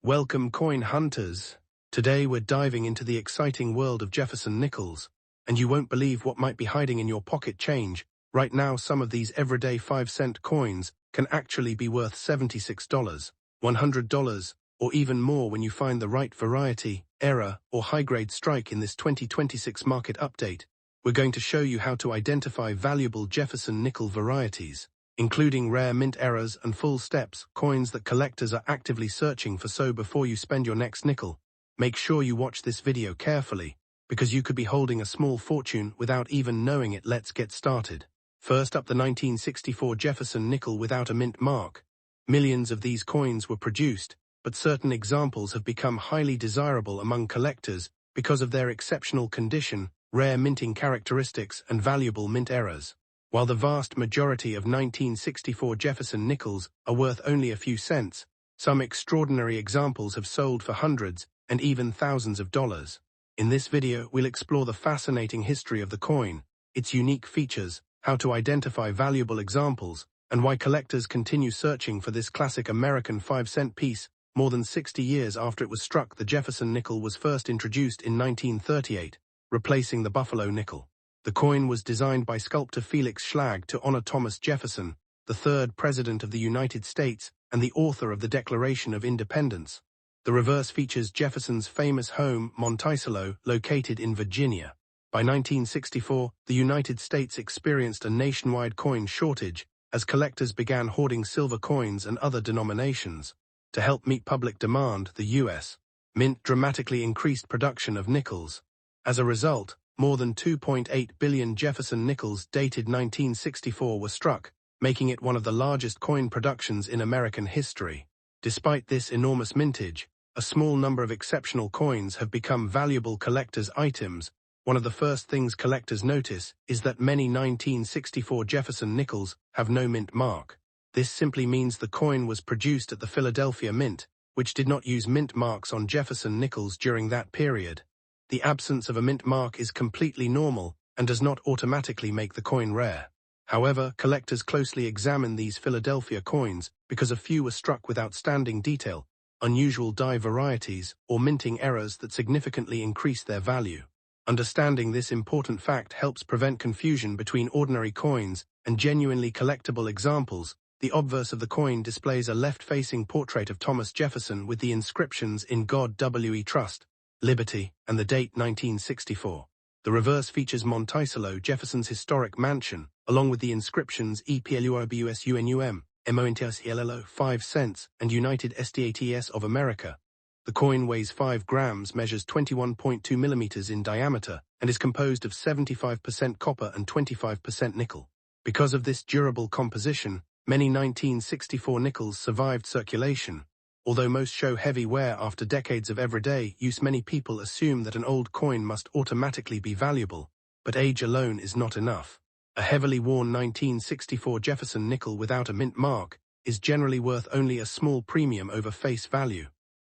Welcome, coin hunters. Today we're diving into the exciting world of Jefferson nickels, and you won't believe what might be hiding in your pocket change. Right now, some of these everyday 5-cent coins can actually be worth $76, $100, or even more when you find the right variety, error, or high-grade strike in this 2026 market update. We're going to show you how to identify valuable Jefferson nickel varieties, including rare mint errors and full steps, coins that collectors are actively searching for. So before you spend your next nickel, make sure you watch this video carefully, because you could be holding a small fortune without even knowing it. Let's get started. First up, the 1964 Jefferson nickel without a mint mark. Millions of these coins were produced, but certain examples have become highly desirable among collectors because of their exceptional condition, rare minting characteristics, and valuable mint errors. While the vast majority of 1964 Jefferson nickels are worth only a few cents, some extraordinary examples have sold for hundreds and even thousands of dollars. In this video, we'll explore the fascinating history of the coin, its unique features, how to identify valuable examples, and why collectors continue searching for this classic American 5-cent piece. More than 60 years after it was struck, the Jefferson nickel was first introduced in 1938, replacing the Buffalo nickel. The coin was designed by sculptor Felix Schlag to honor Thomas Jefferson, the third President of the United States and the author of the Declaration of Independence. The reverse features Jefferson's famous home, Monticello, located in Virginia. By 1964, the United States experienced a nationwide coin shortage as collectors began hoarding silver coins and other denominations. To help meet public demand, the U.S. Mint dramatically increased production of nickels. As a result, more than 2.8 billion Jefferson nickels dated 1964 were struck, making it one of the largest coin productions in American history. Despite this enormous mintage, a small number of exceptional coins have become valuable collector's items. One of the first things collectors notice is that many 1964 Jefferson nickels have no mint mark. This simply means the coin was produced at the Philadelphia Mint, which did not use mint marks on Jefferson nickels during that period. The absence of a mint mark is completely normal and does not automatically make the coin rare. However, collectors closely examine these Philadelphia coins because a few were struck with outstanding detail, unusual die varieties, or minting errors that significantly increase their value. Understanding this important fact helps prevent confusion between ordinary coins and genuinely collectible examples. The obverse of the coin displays a left-facing portrait of Thomas Jefferson with the inscriptions "In God We Trust," "Liberty," and the date 1964. The reverse features Monticello, Jefferson's historic mansion, along with the inscriptions "EPLURBUSUNUM," MONTSELLO, 5 cents, and United States of America. The coin weighs 5 grams, measures 21.2 millimeters in diameter, and is composed of 75% copper and 25% nickel. Because of this durable composition, many 1964 nickels survived circulation. Although most show heavy wear after decades of everyday use, many people assume that an old coin must automatically be valuable, but age alone is not enough. A heavily worn 1964 Jefferson nickel without a mint mark is generally worth only a small premium over face value.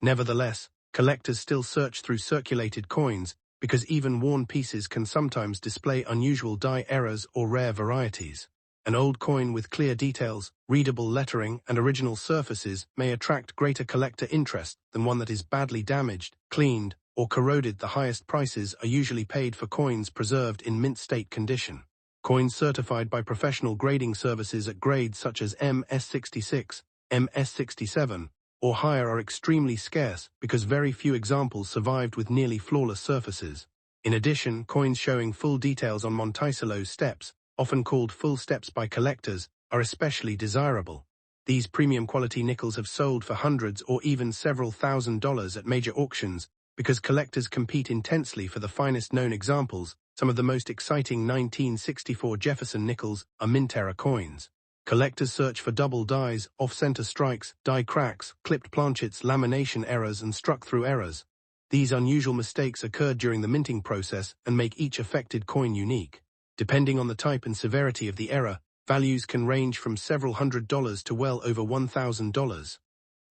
Nevertheless, collectors still search through circulated coins because even worn pieces can sometimes display unusual die errors or rare varieties. An old coin with clear details, readable lettering, and original surfaces may attract greater collector interest than one that is badly damaged, cleaned, or corroded. The highest prices are usually paid for coins preserved in mint state condition. Coins certified by professional grading services at grades such as MS66, MS67, or higher are extremely scarce because very few examples survived with nearly flawless surfaces. In addition, coins showing full details on Monticello's steps, often called full steps by collectors, are especially desirable. These premium quality nickels have sold for hundreds or even several $1,000s at major auctions because collectors compete intensely for the finest known examples. Some of the most exciting 1964 Jefferson nickels are mint error coins. Collectors search for double dies, off-center strikes, die cracks, clipped planchets, lamination errors, and struck-through errors. These unusual mistakes occurred during the minting process and make each affected coin unique. Depending on the type and severity of the error, values can range from several $100s to well over $1,000.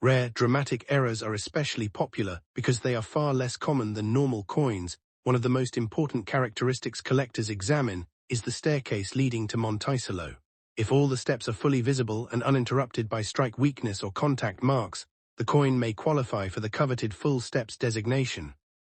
Rare, dramatic errors are especially popular because they are far less common than normal coins. One of the most important characteristics collectors examine is the staircase leading to Monticello. If all the steps are fully visible and uninterrupted by strike weakness or contact marks, the coin may qualify for the coveted full steps designation.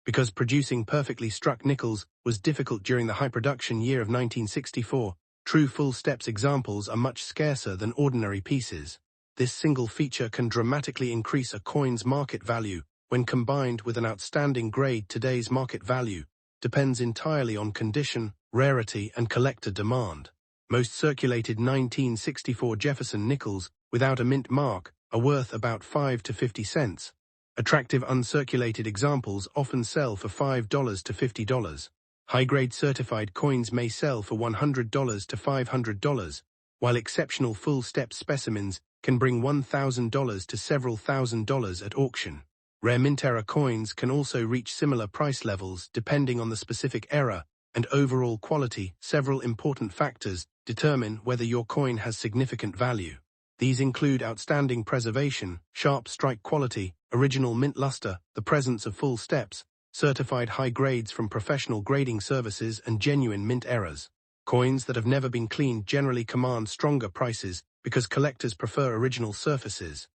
Because producing perfectly struck nickels was difficult during the high production year of 1964, true full steps examples are much scarcer than ordinary pieces. This single feature can dramatically increase a coin's market value when combined with an outstanding grade. Today's market value depends entirely on condition, rarity, and collector demand. Most circulated 1964 Jefferson nickels without a mint mark are worth about 5 to 50 cents. Attractive uncirculated examples often sell for $5 to $50. High-grade certified coins may sell for $100 to $500, while exceptional full-step specimens can bring $1,000 to several $1,000s at auction. Rare mint-era coins can also reach similar price levels depending on the specific era and overall quality. Several important factors determine whether your coin has significant value. These include outstanding preservation, sharp strike quality, original mint luster, the presence of full steps, certified high grades from professional grading services, and genuine mint errors. Coins that have never been cleaned generally command stronger prices because collectors prefer original surfaces.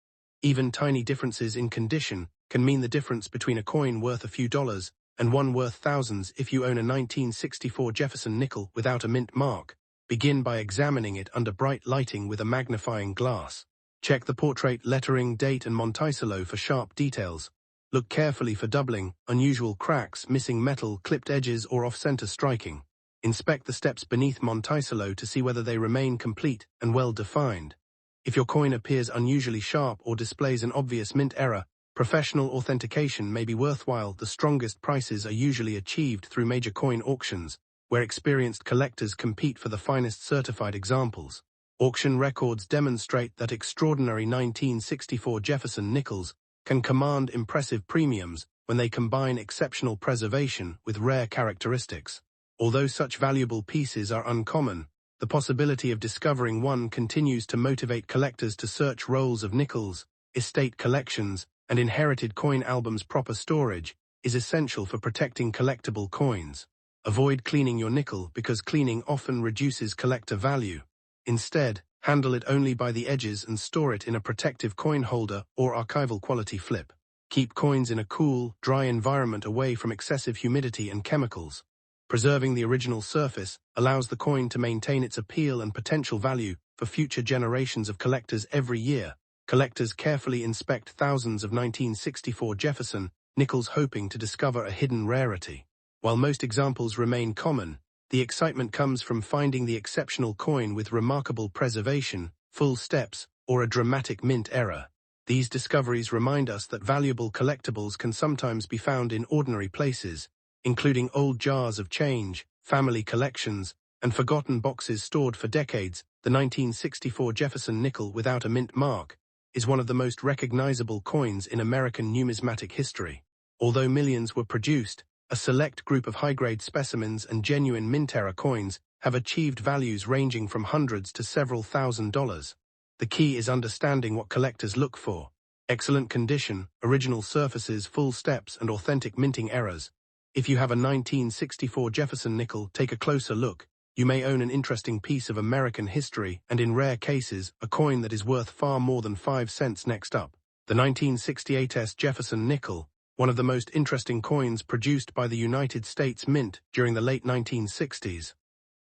Even tiny differences in condition can mean the difference between a coin worth a few dollars and one worth thousands. If you own a 1964 Jefferson nickel without a mint mark, begin by examining it under bright lighting with a magnifying glass. Check the portrait, lettering, date, and Monticello for sharp details. Look carefully for doubling, unusual cracks, missing metal, clipped edges, or off-center striking. Inspect the steps beneath Monticello to see whether they remain complete and well-defined. If your coin appears unusually sharp or displays an obvious mint error, professional authentication may be worthwhile. The strongest prices are usually achieved through major coin auctions, where experienced collectors compete for the finest certified examples. Auction records demonstrate that extraordinary 1964 Jefferson nickels can command impressive premiums when they combine exceptional preservation with rare characteristics. Although such valuable pieces are uncommon, the possibility of discovering one continues to motivate collectors to search rolls of nickels, estate collections, and inherited coin albums. Proper storage is essential for protecting collectible coins. Avoid cleaning your nickel because cleaning often reduces collector value. Instead, handle it only by the edges and store it in a protective coin holder or archival quality flip. Keep coins in a cool, dry environment away from excessive humidity and chemicals. Preserving the original surface allows the coin to maintain its appeal and potential value for future generations of collectors. Every year, collectors carefully inspect thousands of 1964 Jefferson nickels hoping to discover a hidden rarity. While most examples remain common, the excitement comes from finding the exceptional coin with remarkable preservation, full steps, or a dramatic mint error. These discoveries remind us that valuable collectibles can sometimes be found in ordinary places, including old jars of change, family collections, and forgotten boxes stored for decades. The 1964 Jefferson nickel without a mint mark is one of the most recognizable coins in American numismatic history. Although millions were produced, a select group of high-grade specimens and genuine mint-era coins have achieved values ranging from hundreds to several $1,000s. The key is understanding what collectors look for: excellent condition, original surfaces, full steps, and authentic minting errors. If you have a 1964 Jefferson nickel, take a closer look. You may own an interesting piece of American history, and in rare cases, a coin that is worth far more than 5 cents. Next up, the 1968 Jefferson nickel, one of the most interesting coins produced by the United States Mint during the late 1960s.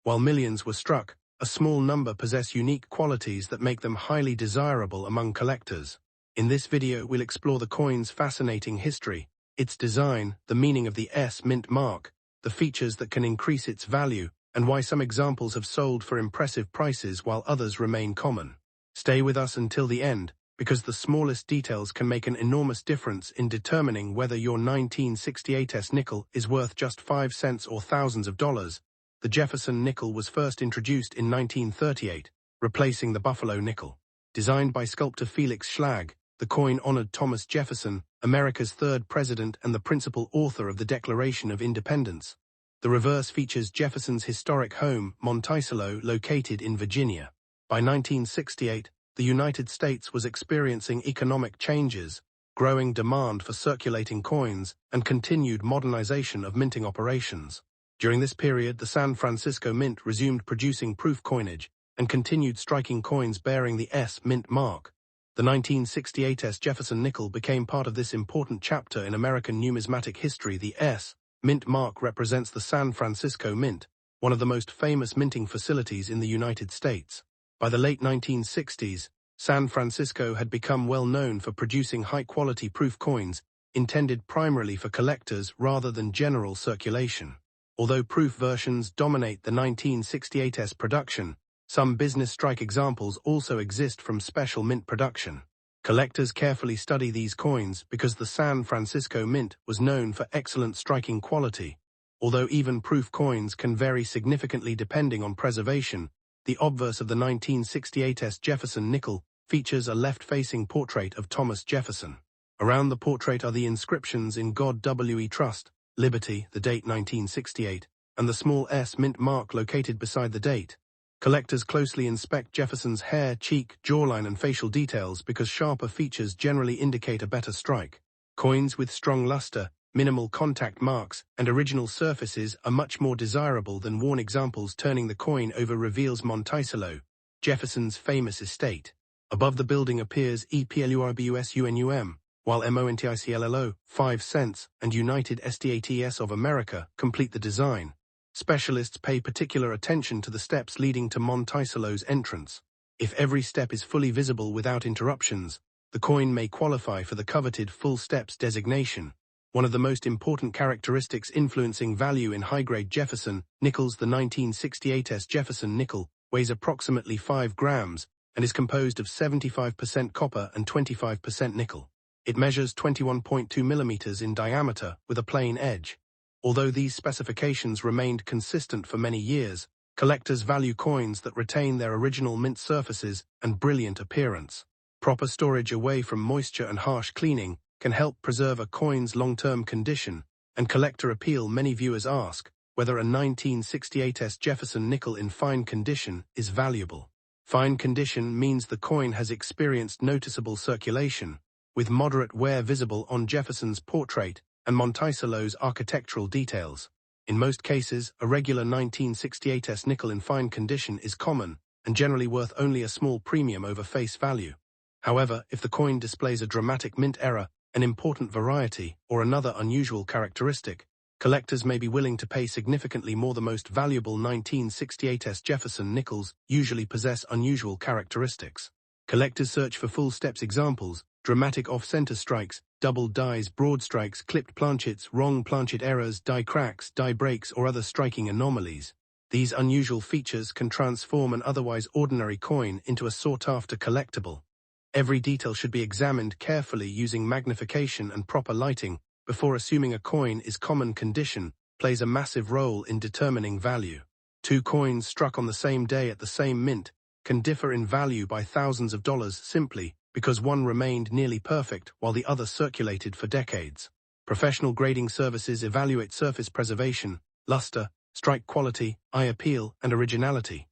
While millions were struck, a small number possess unique qualities that make them highly desirable among collectors. In this video, we'll explore the coin's fascinating history, its design, the meaning of the S mint mark, the features that can increase its value, and why some examples have sold for impressive prices while others remain common. Stay with us until the end, because the smallest details can make an enormous difference in determining whether your 1968 nickel is worth just 5 cents or thousands of dollars. The Jefferson nickel was first introduced in 1938, replacing the Buffalo nickel. Designed by sculptor Felix Schlag, the coin honored Thomas Jefferson, America's third president and the principal author of the Declaration of Independence. The reverse features Jefferson's historic home, Monticello, located in Virginia. By 1968, the United States was experiencing economic changes, growing demand for circulating coins, and continued modernization of minting operations. During this period, the San Francisco Mint resumed producing proof coinage and continued striking coins bearing the S mint mark. The 1968 Jefferson nickel became part of this important chapter in American numismatic history. The S mint mark represents the San Francisco Mint, one of the most famous minting facilities in the United States. By the late 1960s, San Francisco had become well known for producing high-quality proof coins intended primarily for collectors rather than general circulation. Although proof versions dominate the 1968's production, some business strike examples also exist from special mint production. Collectors carefully study these coins because the San Francisco Mint was known for excellent striking quality. Although even proof coins can vary significantly depending on preservation, the obverse of the 1968's Jefferson nickel features a left-facing portrait of Thomas Jefferson. Around the portrait are the inscriptions in God We Trust, Liberty, the date 1968, and the small S mint mark located beside the date. Collectors closely inspect Jefferson's hair, cheek, jawline and facial details because sharper features generally indicate a better strike. Coins with strong luster, minimal contact marks, and original surfaces are much more desirable than worn examples. Turning the coin over reveals Monticello, Jefferson's famous estate. Above the building appears EPLURBUSUNUM, while MONTICLLO, 5 cents, and United States of America complete the design. Specialists pay particular attention to the steps leading to Monticello's entrance. If every step is fully visible without interruptions, the coin may qualify for the coveted full steps designation. One of the most important characteristics influencing value in high-grade Jefferson nickels, the 1968's Jefferson nickel, weighs approximately 5 grams and is composed of 75% copper and 25% nickel. It measures 21.2 millimeters in diameter with a plain edge. Although these specifications remained consistent for many years, collectors value coins that retain their original mint surfaces and brilliant appearance. Proper storage away from moisture and harsh cleaning can help preserve a coin's long-term condition and collector appeal. Many viewers ask whether a 1968's Jefferson nickel in fine condition is valuable. Fine condition means the coin has experienced noticeable circulation, with moderate wear visible on Jefferson's portrait and Monticello's architectural details. In most cases, a regular 1968's nickel in fine condition is common and generally worth only a small premium over face value. However, if the coin displays a dramatic mint error, an important variety, or another unusual characteristic, collectors may be willing to pay significantly more. The most valuable 1968's Jefferson nickels usually possess unusual characteristics. Collectors search for full steps examples, dramatic off-center strikes, double dies, broad strikes, clipped planchets, wrong planchet errors, die cracks, die breaks, or other striking anomalies. These unusual features can transform an otherwise ordinary coin into a sought-after collectible. Every detail should be examined carefully using magnification and proper lighting before assuming a coin is common condition plays a massive role in determining value. Two coins struck on the same day at the same mint can differ in value by thousands of dollars simply because one remained nearly perfect while the other circulated for decades. Professional grading services evaluate surface preservation, luster, strike quality, eye appeal, and originality.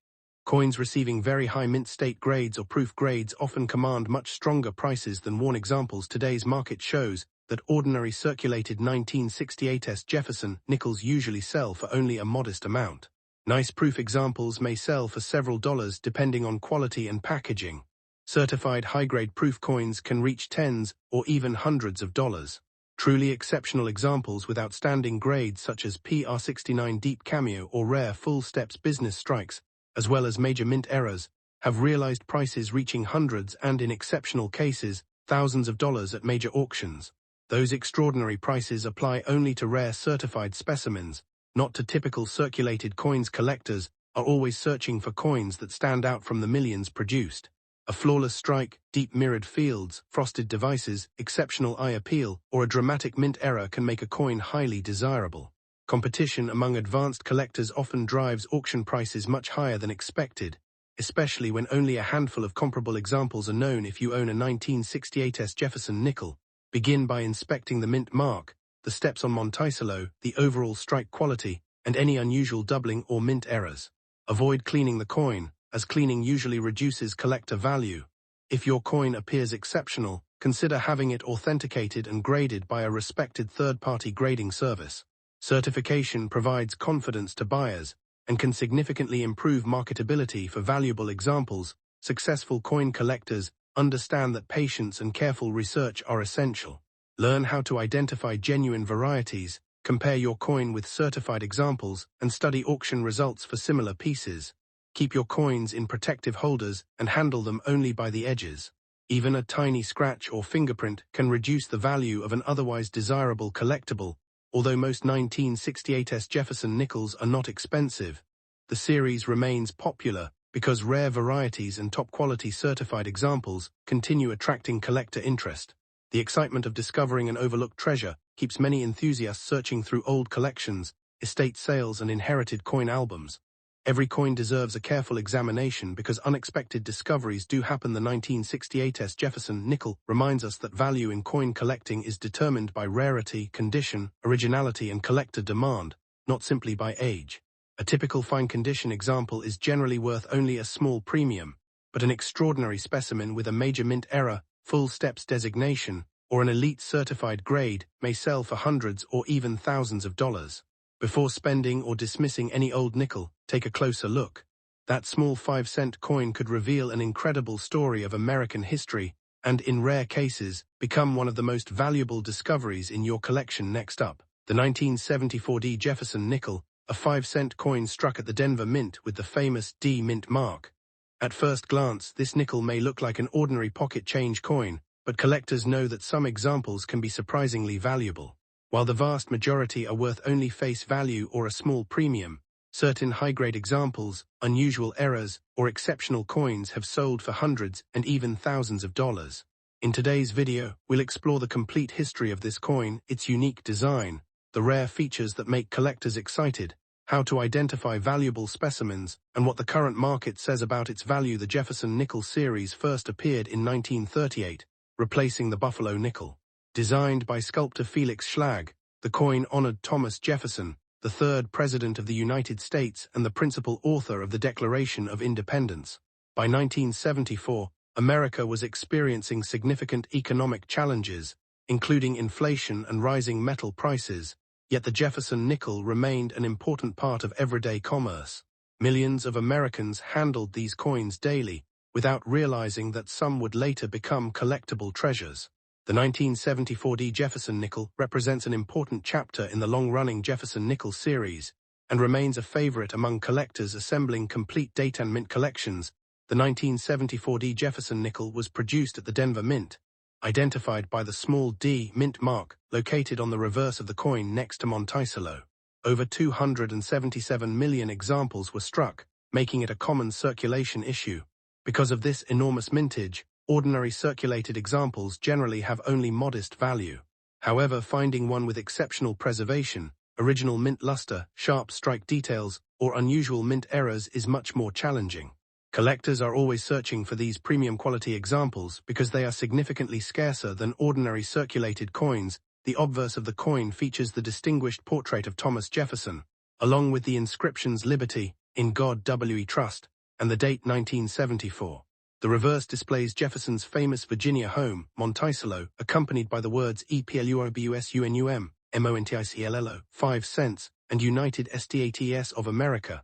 Coins receiving very high mint state grades or proof grades often command much stronger prices than worn examples. Today's market shows that ordinary circulated 1968's Jefferson nickels usually sell for only a modest amount. Nice proof examples may sell for several dollars depending on quality and packaging. Certified high-grade proof coins can reach tens or even hundreds of dollars. Truly exceptional examples with outstanding grades such as PR69 Deep Cameo or rare full steps business strikes, as well as major mint errors, have realized prices reaching hundreds and, in exceptional cases, thousands of dollars at major auctions. Those extraordinary prices apply only to rare certified specimens, not to typical circulated coins. Collectors are always searching for coins that stand out from the millions produced. A flawless strike, deep mirrored fields, frosted devices, exceptional eye appeal, or a dramatic mint error can make a coin highly desirable. Competition among advanced collectors often drives auction prices much higher than expected, especially when only a handful of comparable examples are known. If you own a 1968's Jefferson nickel, begin by inspecting the mint mark, the steps on Monticello, the overall strike quality, and any unusual doubling or mint errors. Avoid cleaning the coin, as cleaning usually reduces collector value. If your coin appears exceptional, consider having it authenticated and graded by a respected third-party grading service. Certification provides confidence to buyers and can significantly improve marketability for valuable examples. Successful coin collectors understand that patience and careful research are essential. Learn how to identify genuine varieties, compare your coin with certified examples, and study auction results for similar pieces. Keep your coins in protective holders and handle them only by the edges. Even a tiny scratch or fingerprint can reduce the value of an otherwise desirable collectible. Although most 1968's Jefferson nickels are not expensive, the series remains popular because rare varieties and top-quality certified examples continue attracting collector interest. The excitement of discovering an overlooked treasure keeps many enthusiasts searching through old collections, estate sales, and inherited coin albums. Every coin deserves a careful examination because unexpected discoveries do happen. The 1968's Jefferson nickel reminds us that value in coin collecting is determined by rarity, condition, originality, and collector demand, not simply by age. A typical fine-condition example is generally worth only a small premium, but an extraordinary specimen with a major mint error, full steps designation, or an elite certified grade may sell for hundreds or even thousands of dollars. Before spending or dismissing any old nickel, take a closer look. That small 5-cent coin could reveal an incredible story of American history and, in rare cases, become one of the most valuable discoveries in your collection. Next up, the 1974 D. Jefferson nickel, a 5-cent coin struck at the Denver Mint with the famous D Mint mark. At first glance, this nickel may look like an ordinary pocket change coin, but collectors know that some examples can be surprisingly valuable. While the vast majority are worth only face value or a small premium, certain high-grade examples, unusual errors, or exceptional coins have sold for hundreds and even thousands of dollars. In today's video, we'll explore the complete history of this coin, its unique design, the rare features that make collectors excited, how to identify valuable specimens, and what the current market says about its value. The Jefferson nickel series first appeared in 1938, replacing the Buffalo nickel. Designed by sculptor Felix Schlag, the coin honored Thomas Jefferson, the third President of the United States and the principal author of the Declaration of Independence. By 1974, America was experiencing significant economic challenges, including inflation and rising metal prices, yet the Jefferson nickel remained an important part of everyday commerce. Millions of Americans handled these coins daily, without realizing that some would later become collectible treasures. The 1974 D. Jefferson nickel represents an important chapter in the long-running Jefferson nickel series and remains a favorite among collectors assembling complete date and mint collections. The 1974 D. Jefferson nickel was produced at the Denver Mint, identified by the small D mint mark located on the reverse of the coin next to Monticello. Over 277 million examples were struck, making it a common circulation issue. Because of this enormous mintage, ordinary circulated examples generally have only modest value. However, finding one with exceptional preservation, original mint luster, sharp strike details, or unusual mint errors is much more challenging. Collectors are always searching for these premium quality examples because they are significantly scarcer than ordinary circulated coins. The obverse of the coin features the distinguished portrait of Thomas Jefferson, along with the inscriptions "Liberty," "In God We Trust," and the date 1974. The reverse displays Jefferson's famous Virginia home, Monticello, accompanied by the words EPLUOBUSUNUM, MONTICLLO, 5 cents, and United States of America.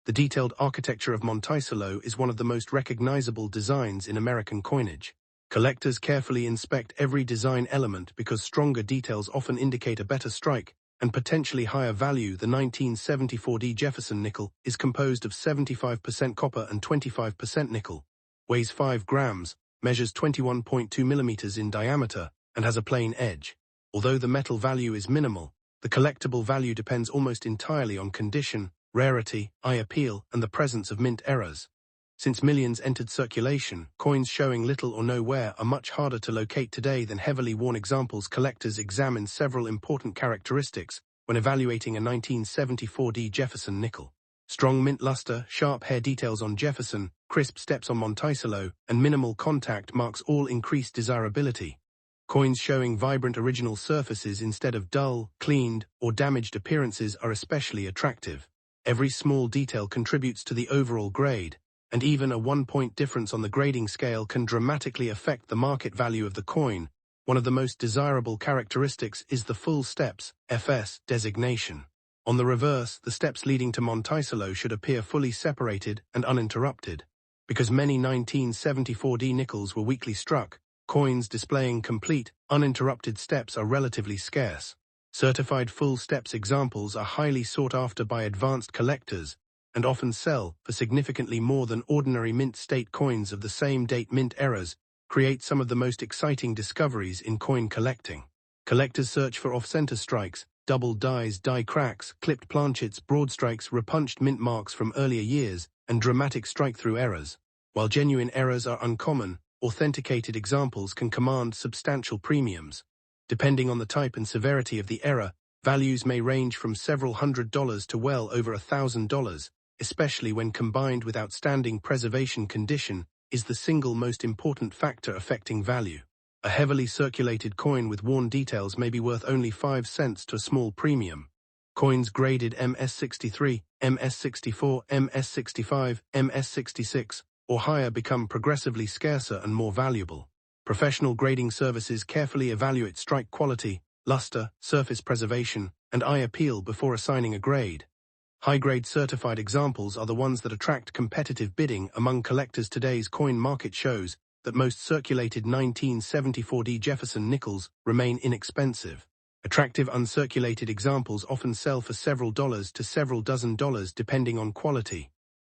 The detailed architecture of Monticello is one of the most recognizable designs in American coinage. Collectors carefully inspect every design element because stronger details often indicate a better strike and potentially higher value. The 1974 D. Jefferson nickel is composed of 75% copper and 25% nickel, weighs 5 grams, measures 21.2 millimeters in diameter, and has a plain edge. Although the metal value is minimal, the collectible value depends almost entirely on condition, rarity, eye appeal, and the presence of mint errors. Since millions entered circulation, coins showing little or no wear are much harder to locate today than heavily worn examples. Collectors examine several important characteristics when evaluating a 1974 D. Jefferson nickel. Strong mint luster, sharp hair details on Jefferson, crisp steps on Monticello, and minimal contact marks all increase desirability. Coins showing vibrant original surfaces instead of dull, cleaned, or damaged appearances are especially attractive. Every small detail contributes to the overall grade, and even a 1-point difference on the grading scale can dramatically affect the market value of the coin. One of the most desirable characteristics is the full steps, FS, designation. On the reverse, the steps leading to Monticello should appear fully separated and uninterrupted. Because many 1974D nickels were weakly struck, coins displaying complete, uninterrupted steps are relatively scarce. Certified full steps examples are highly sought after by advanced collectors and often sell for significantly more than ordinary mint state coins of the same date mint eras, create some of the most exciting discoveries in coin collecting. Collectors search for off-center strikes, double dies, die cracks, clipped planchets, broad strikes, repunched mint marks from earlier years, and dramatic strike-through errors. While genuine errors are uncommon, authenticated examples can command substantial premiums. Depending on the type and severity of the error, values may range from several $100s to well over $1,000, especially when combined with outstanding preservation condition is the single most important factor affecting value. A heavily circulated coin with worn details may be worth only 5 cents to a small premium. Coins graded MS63, MS64, MS65, MS66, or higher become progressively scarcer and more valuable. Professional grading services carefully evaluate strike quality, luster, surface preservation, and eye appeal before assigning a grade. High-grade certified examples are the ones that attract competitive bidding among collectors. Today's coin market shows that most circulated 1974D Jefferson nickels remain inexpensive. Attractive uncirculated examples often sell for several dollars to several dozen dollars depending on quality.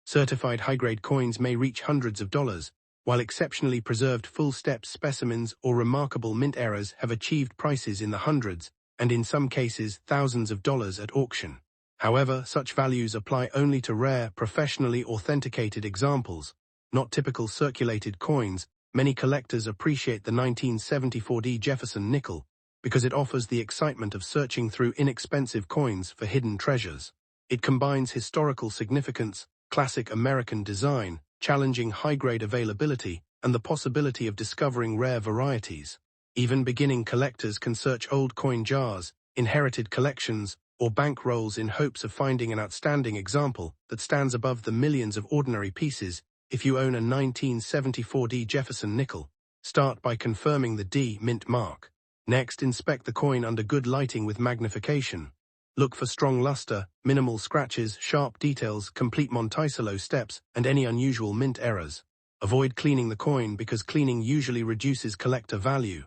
Certified high-grade coins may reach hundreds of dollars, while exceptionally preserved full-step specimens or remarkable mint errors have achieved prices in the hundreds, and in some cases thousands of dollars at auction. However, such values apply only to rare, professionally authenticated examples, not typical circulated coins. Many collectors appreciate the 1974D Jefferson nickel because it offers the excitement of searching through inexpensive coins for hidden treasures. It combines historical significance, classic American design, challenging high-grade availability, and the possibility of discovering rare varieties. Even beginning collectors can search old coin jars, inherited collections, or bank rolls in hopes of finding an outstanding example that stands above the millions of ordinary pieces. If you own a 1974D Jefferson nickel, start by confirming the D mint mark. Next, inspect the coin under good lighting with magnification. Look for strong luster, minimal scratches, sharp details, complete Monticello steps, and any unusual mint errors. Avoid cleaning the coin because cleaning usually reduces collector value.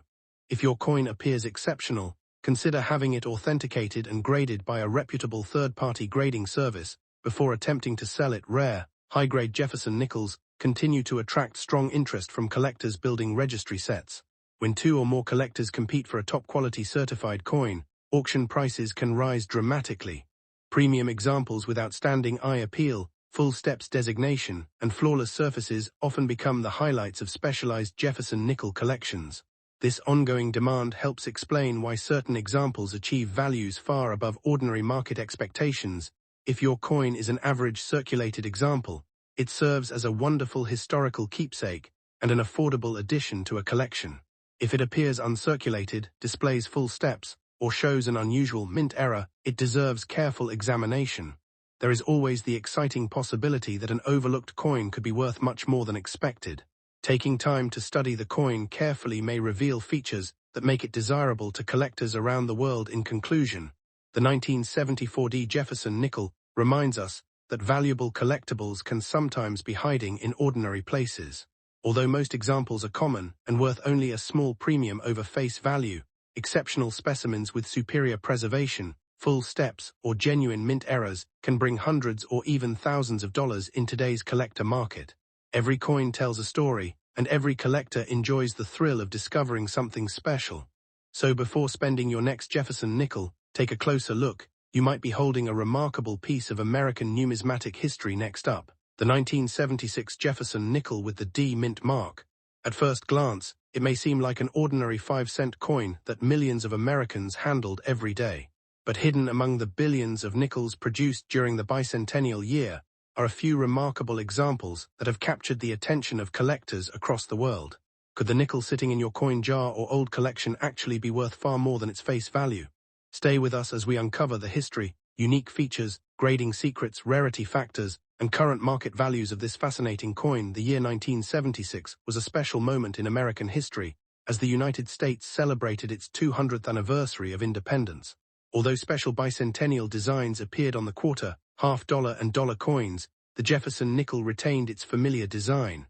If your coin appears exceptional, consider having it authenticated and graded by a reputable third-party grading service before attempting to sell it. Rare, high-grade Jefferson nickels continue to attract strong interest from collectors building registry sets. When two or more collectors compete for a top-quality certified coin, auction prices can rise dramatically. Premium examples with outstanding eye appeal, full steps designation, and flawless surfaces often become the highlights of specialized Jefferson nickel collections. This ongoing demand helps explain why certain examples achieve values far above ordinary market expectations. If your coin is an average circulated example, it serves as a wonderful historical keepsake and an affordable addition to a collection. If it appears uncirculated, displays full steps, or shows an unusual mint error, it deserves careful examination. There is always the exciting possibility that an overlooked coin could be worth much more than expected. Taking time to study the coin carefully may reveal features that make it desirable to collectors around the world. In conclusion, the 1974D Jefferson nickel reminds us that valuable collectibles can sometimes be hiding in ordinary places. Although most examples are common and worth only a small premium over face value, exceptional specimens with superior preservation, full steps, or genuine mint errors can bring hundreds or even thousands of dollars in today's collector market. Every coin tells a story, and every collector enjoys the thrill of discovering something special. So before spending your next Jefferson nickel, take a closer look. You might be holding a remarkable piece of American numismatic history. Next up, the 1976 Jefferson nickel with the D mint mark. At first glance, it may seem like an ordinary 5-cent coin that millions of Americans handled every day. But hidden among the billions of nickels produced during the bicentennial year are a few remarkable examples that have captured the attention of collectors across the world. Could the nickel sitting in your coin jar or old collection actually be worth far more than its face value? Stay with us as we uncover the history, unique features, grading secrets, rarity factors, and current market values of this fascinating coin. The year 1976 was a special moment in American history as the United States celebrated its 200th anniversary of independence. Although special bicentennial designs appeared on the quarter, half-dollar and dollar coins, the Jefferson nickel retained its familiar design.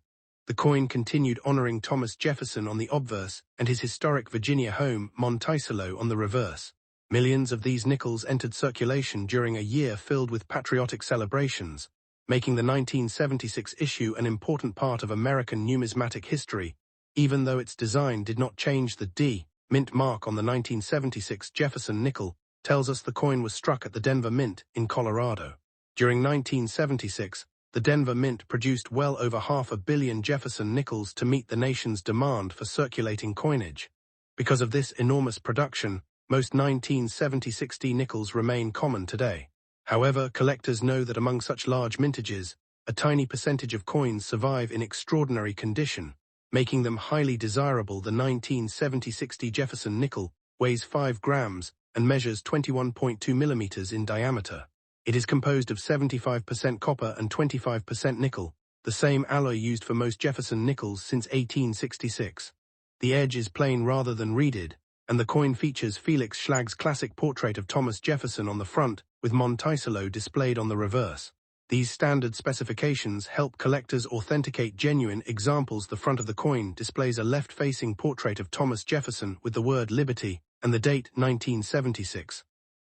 The coin continued honoring Thomas Jefferson on the obverse and his historic Virginia home, Monticello, on the reverse. Millions of these nickels entered circulation during a year filled with patriotic celebrations, making the 1976 issue an important part of American numismatic history, even though its design did not change. The D mint mark on the 1976 Jefferson nickel tells us the coin was struck at the Denver Mint in Colorado. During 1976, the Denver Mint produced well over 500 million Jefferson nickels to meet the nation's demand for circulating coinage. Because of this enormous production, most 1976 nickels remain common today. However, collectors know that among such large mintages, a tiny percentage of coins survive in extraordinary condition, making them highly desirable. The 1976 Jefferson nickel weighs 5 grams and measures 21.2 millimeters in diameter. It is composed of 75% copper and 25% nickel, the same alloy used for most Jefferson nickels since 1866. The edge is plain rather than reeded, and the coin features Felix Schlag's classic portrait of Thomas Jefferson on the front, with Monticello displayed on the reverse. These standard specifications help collectors authenticate genuine examples. The front of the coin displays a left-facing portrait of Thomas Jefferson with the word Liberty and the date 1976.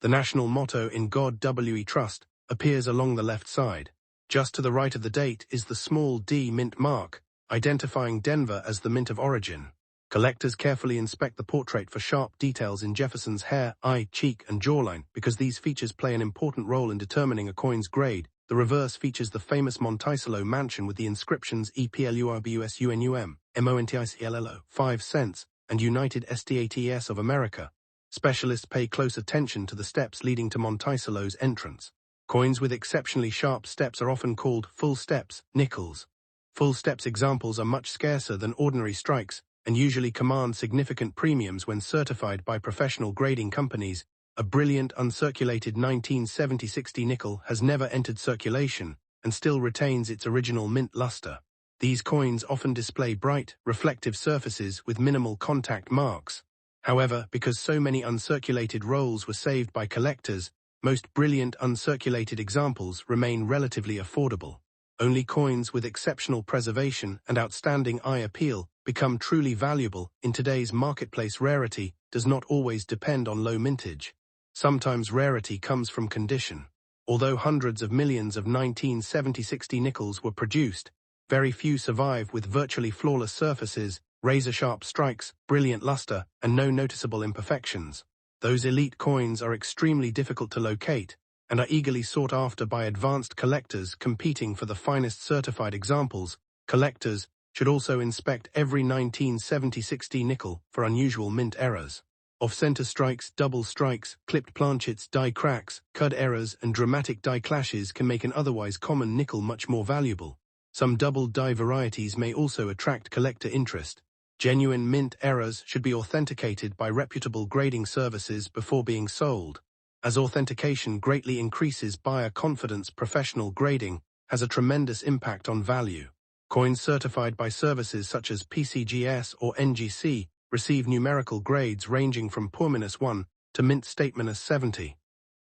The national motto "In God We Trust" appears along the left side. Just to the right of the date is the small D mint mark, identifying Denver as the mint of origin. Collectors carefully inspect the portrait for sharp details in Jefferson's hair, eye, cheek, and jawline, because these features play an important role in determining a coin's grade. The reverse features the famous Monticello mansion with the inscriptions EPLURBUSUNUM, MONTICLLO, 5 cents, and United States of America. Specialists pay close attention to the steps leading to Monticello's entrance. Coins with exceptionally sharp steps are often called full steps, nickels. Full steps examples are much scarcer than ordinary strikes, and usually command significant premiums when certified by professional grading companies. A brilliant uncirculated 1976 nickel has never entered circulation and still retains its original mint luster. These coins often display bright, reflective surfaces with minimal contact marks. However, because so many uncirculated rolls were saved by collectors, most brilliant uncirculated examples remain relatively affordable. Only coins with exceptional preservation and outstanding eye appeal become truly valuable. In today's marketplace, rarity does not always depend on low mintage. Sometimes rarity comes from condition. Although hundreds of millions of 1976 nickels were produced, very few survive with virtually flawless surfaces, razor-sharp strikes, brilliant luster, and no noticeable imperfections. Those elite coins are extremely difficult to locate and are eagerly sought after by advanced collectors competing for the finest certified examples. Collectors should also inspect every 1976 nickel for unusual mint errors. Off-center strikes, double strikes, clipped planchets, die cracks, cud errors, and dramatic die clashes can make an otherwise common nickel much more valuable. Some double die varieties may also attract collector interest. Genuine mint errors should be authenticated by reputable grading services before being sold. As authentication greatly increases buyer confidence, professional grading has a tremendous impact on value. Coins certified by services such as PCGS or NGC receive numerical grades ranging from poor-1 to mint state-70.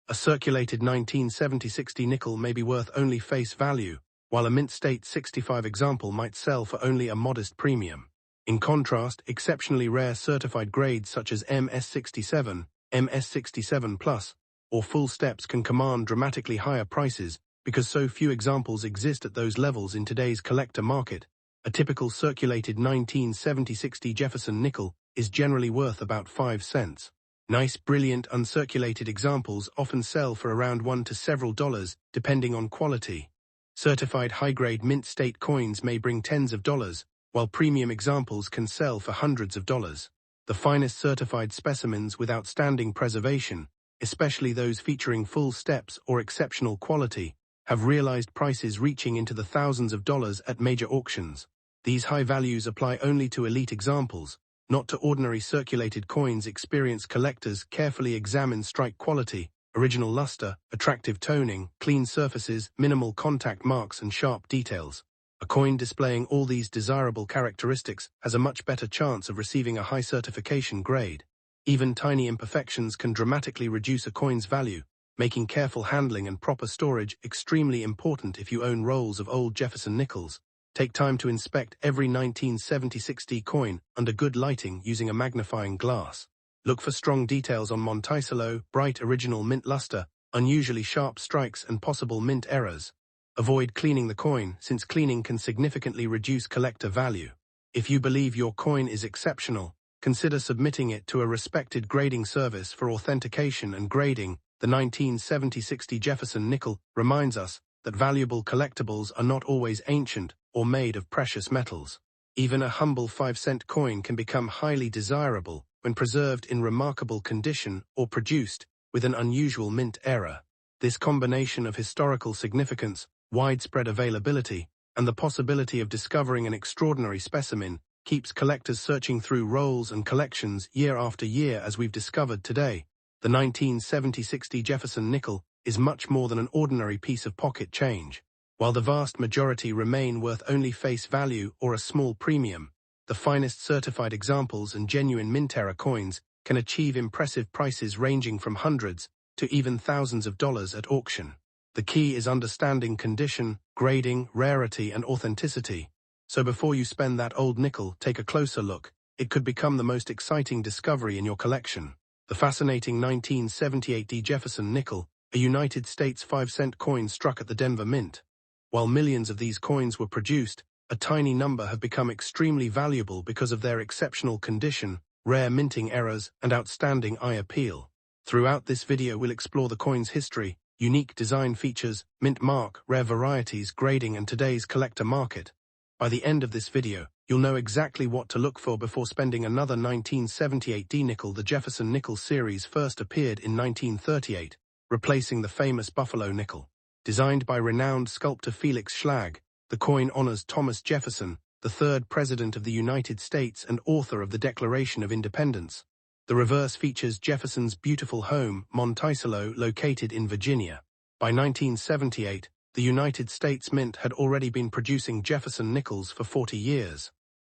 A circulated 1976 nickel may be worth only face value, while a mint state 65 example might sell for only a modest premium. In contrast, exceptionally rare certified grades such as MS67, MS67+, or full steps can command dramatically higher prices because so few examples exist at those levels in today's collector market. A typical circulated 1976 Jefferson nickel is generally worth about 5 cents. Nice, brilliant, uncirculated examples often sell for around $1 to several dollars, depending on quality. Certified high-grade mint state coins may bring tens of dollars, while premium examples can sell for hundreds of dollars. The finest certified specimens with outstanding preservation, especially those featuring full steps or exceptional quality, have realized prices reaching into the thousands of dollars at major auctions. These high values apply only to elite examples, not to ordinary circulated coins. Experienced collectors carefully examine strike quality, original luster, attractive toning, clean surfaces, minimal contact marks, and sharp details. A coin displaying all these desirable characteristics has a much better chance of receiving a high certification grade. Even tiny imperfections can dramatically reduce a coin's value, making careful handling and proper storage extremely important if you own rolls of old Jefferson nickels. Take time to inspect every 1976D coin under good lighting using a magnifying glass. Look for strong details on Monticello, bright original mint luster, unusually sharp strikes and possible mint errors. Avoid cleaning the coin, since cleaning can significantly reduce collector value. If you believe your coin is exceptional, consider submitting it to a respected grading service for authentication and grading. The 1970-60 Jefferson nickel reminds us that valuable collectibles are not always ancient or made of precious metals. Even a humble 5-cent coin can become highly desirable when preserved in remarkable condition or produced with an unusual mint error. This combination of historical significance, widespread availability, and the possibility of discovering an extraordinary specimen keeps collectors searching through rolls and collections year after year, as we've discovered today. The 1970-60 Jefferson nickel is much more than an ordinary piece of pocket change. While the vast majority remain worth only face value or a small premium, the finest certified examples and genuine mint-era coins can achieve impressive prices ranging from hundreds to even thousands of dollars at auction. The key is understanding condition, grading, rarity, and authenticity. So before you spend that old nickel, take a closer look. It could become the most exciting discovery in your collection. The fascinating 1978D Jefferson nickel, a United States 5-cent coin struck at the Denver Mint. While millions of these coins were produced, a tiny number have become extremely valuable because of their exceptional condition, rare minting errors, and outstanding eye appeal. Throughout this video, we'll explore the coin's history, unique design features, mint mark, rare varieties, grading, and today's collector market. By the end of this video, you'll know exactly what to look for before spending another 1978D nickel. The Jefferson nickel series first appeared in 1938, replacing the famous Buffalo nickel. Designed by renowned sculptor Felix Schlag, the coin honors Thomas Jefferson, the third President of the United States and author of the Declaration of Independence. The reverse features Jefferson's beautiful home, Monticello, located in Virginia. By 1978, the United States Mint had already been producing Jefferson nickels for 40 years.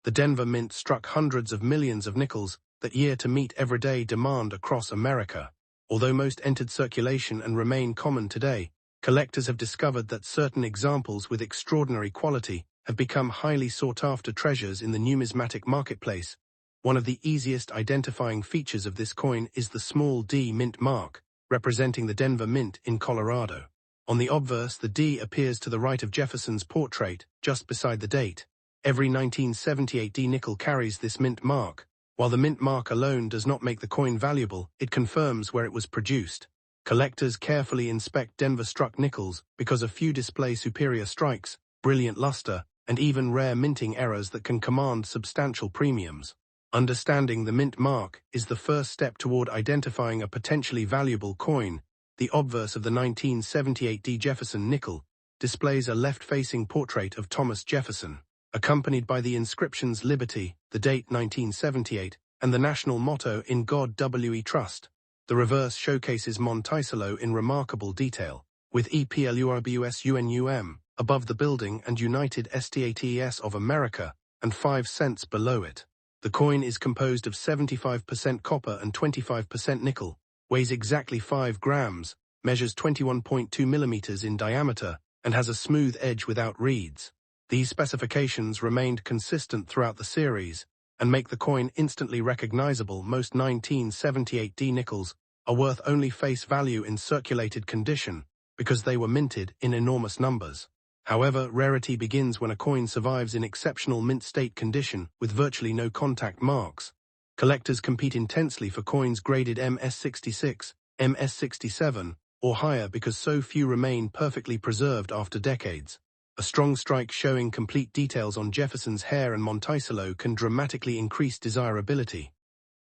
The Denver Mint struck hundreds of millions of nickels that year to meet everyday demand across America. Although most entered circulation and remain common today, collectors have discovered that certain examples with extraordinary quality have become highly sought-after treasures in the numismatic marketplace. One of the easiest identifying features of this coin is the small D mint mark, representing the Denver Mint in Colorado. On the obverse, the D appears to the right of Jefferson's portrait, just beside the date. Every 1978D nickel carries this mint mark. While the mint mark alone does not make the coin valuable, it confirms where it was produced. Collectors carefully inspect Denver-struck nickels because a few display superior strikes, brilliant luster, and even rare minting errors that can command substantial premiums. Understanding the mint mark is the first step toward identifying a potentially valuable coin. The obverse of the 1978D Jefferson nickel displays a left-facing portrait of Thomas Jefferson, accompanied by the inscriptions Liberty, the date 1978, and the national motto In God We Trust. The reverse showcases Monticello in remarkable detail, with EPLURBUSUNUM above the building and United States of America and 5 cents below it. The coin is composed of 75% copper and 25% nickel, weighs exactly 5 grams, measures 21.2 millimeters in diameter, and has a smooth edge without reeds. These specifications remained consistent throughout the series and make the coin instantly recognizable. Most 1978D nickels are worth only face value in circulated condition because they were minted in enormous numbers. However, rarity begins when a coin survives in exceptional mint state condition with virtually no contact marks. Collectors compete intensely for coins graded MS66, MS67, or higher because so few remain perfectly preserved after decades. A strong strike showing complete details on Jefferson's hair and Monticello can dramatically increase desirability.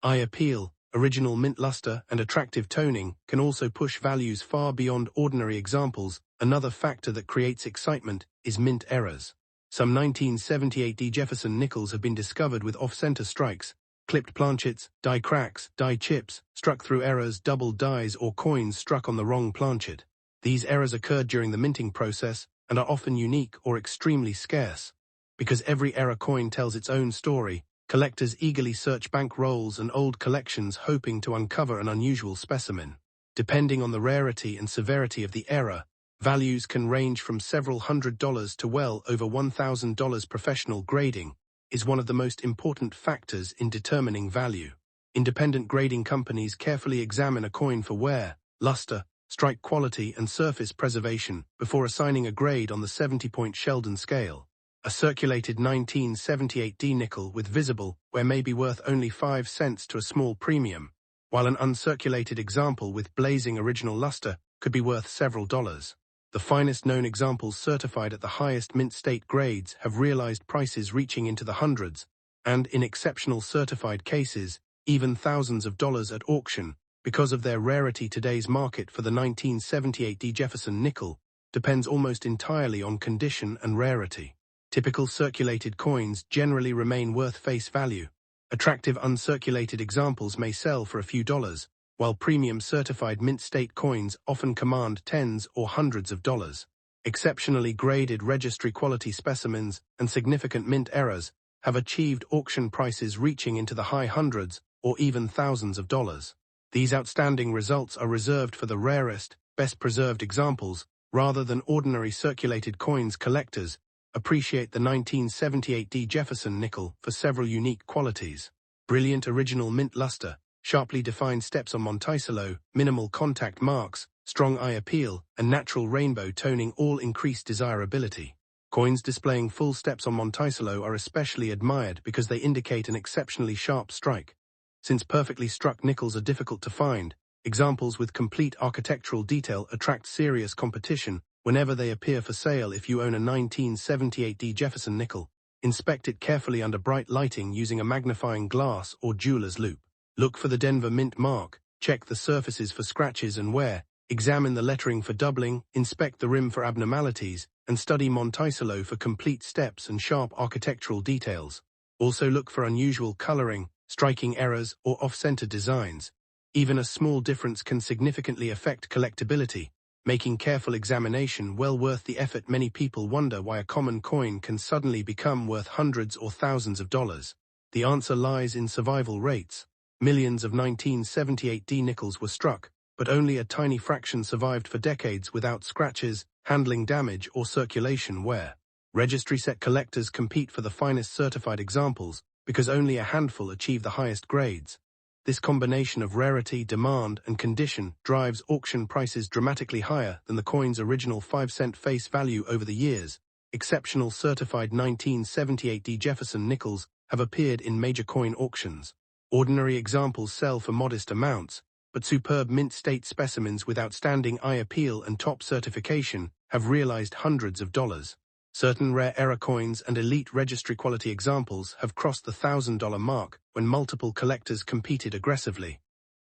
Eye appeal, original mint luster, and attractive toning can also push values far beyond ordinary examples. Another factor that creates excitement is mint errors. Some 1978D Jefferson nickels have been discovered with off-center strikes, clipped planchets, die cracks, die chips, struck through errors, double dies, or coins struck on the wrong planchet. These errors occurred during the minting process and are often unique or extremely scarce. Because every error coin tells its own story, collectors eagerly search bank rolls and old collections hoping to uncover an unusual specimen. Depending on the rarity and severity of the error, values can range from several $100s to well over $1,000. Professional grading is one of the most important factors in determining value. Independent grading companies carefully examine a coin for wear, luster, strike quality, and surface preservation before assigning a grade on the 70-point Sheldon scale. A circulated 1978D nickel with visible wear may be worth only 5 cents to a small premium, while an uncirculated example with blazing original luster could be worth several dollars. The finest known examples certified at the highest mint state grades have realized prices reaching into the hundreds, and in exceptional certified cases, even thousands of dollars at auction. Because of their rarity, today's market for the 1978D Jefferson nickel depends almost entirely on condition and rarity. Typical circulated coins generally remain worth face value. Attractive uncirculated examples may sell for a few dollars, while premium certified mint state coins often command tens or hundreds of dollars. Exceptionally graded registry quality specimens and significant mint errors have achieved auction prices reaching into the high hundreds or even thousands of dollars. These outstanding results are reserved for the rarest, best-preserved examples, rather than ordinary circulated coins. Collectors appreciate the 1978D Jefferson nickel for several unique qualities. Brilliant original mint luster, sharply defined steps on Monticello, minimal contact marks, strong eye appeal, and natural rainbow toning all increase desirability. Coins displaying full steps on Monticello are especially admired because they indicate an exceptionally sharp strike. Since perfectly struck nickels are difficult to find, examples with complete architectural detail attract serious competition whenever they appear for sale. If you own a 1978D Jefferson nickel, inspect it carefully under bright lighting using a magnifying glass or jeweler's loupe. Look for the Denver mint mark, check the surfaces for scratches and wear, examine the lettering for doubling, inspect the rim for abnormalities, and study Monticello for complete steps and sharp architectural details. Also look for unusual coloring, striking errors, or off-center designs. Even a small difference can significantly affect collectability, making careful examination well worth the effort. Many people wonder why a common coin can suddenly become worth hundreds or thousands of dollars. The answer lies in survival rates. Millions of 1978D nickels were struck, but only a tiny fraction survived for decades without scratches, handling damage, or circulation wear. Registry set collectors compete for the finest certified examples because only a handful achieve the highest grades. This combination of rarity, demand, and condition drives auction prices dramatically higher than the coin's original 5-cent face value. Over the years, exceptional certified 1978D Jefferson nickels have appeared in major coin auctions. Ordinary examples sell for modest amounts, but superb mint state specimens with outstanding eye appeal and top certification have realized hundreds of dollars. Certain rare error coins and elite registry quality examples have crossed the $1,000 mark when multiple collectors competed aggressively.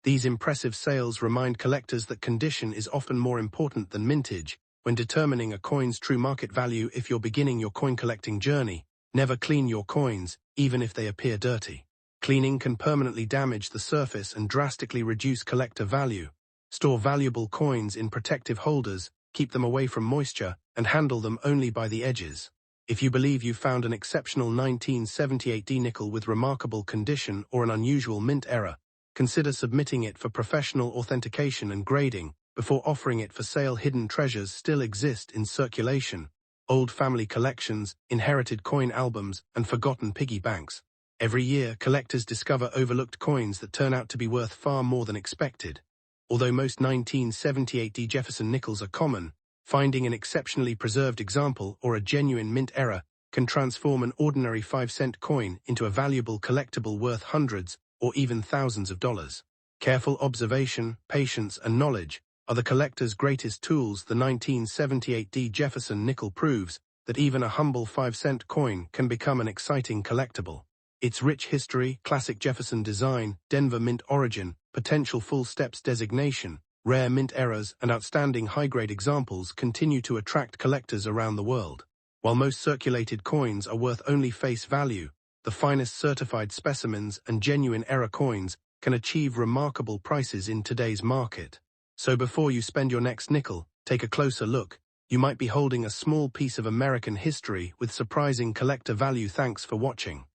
These impressive sales remind collectors that condition is often more important than mintage when determining a coin's true market value. If you're beginning your coin collecting journey, never clean your coins, even if they appear dirty. Cleaning can permanently damage the surface and drastically reduce collector value. Store valuable coins in protective holders, keep them away from moisture, and handle them only by the edges. If you believe you've found an exceptional 1978D nickel with remarkable condition or an unusual mint error, consider submitting it for professional authentication and grading before offering it for sale. Hidden treasures still exist in circulation: old family collections, inherited coin albums, and forgotten piggy banks. Every year, collectors discover overlooked coins that turn out to be worth far more than expected. Although most 1978D Jefferson nickels are common, finding an exceptionally preserved example or a genuine mint error can transform an ordinary 5-cent coin into a valuable collectible worth hundreds or even thousands of dollars. Careful observation, patience, and knowledge are the collector's greatest tools. The 1978D Jefferson nickel proves that even a humble 5-cent coin can become an exciting collectible. Its rich history, classic Jefferson design, Denver mint origin, potential full steps designation, rare mint errors, and outstanding high-grade examples continue to attract collectors around the world. While most circulated coins are worth only face value, the finest certified specimens and genuine error coins can achieve remarkable prices in today's market. So before you spend your next nickel, take a closer look. You might be holding a small piece of American history with surprising collector value. Thanks for watching.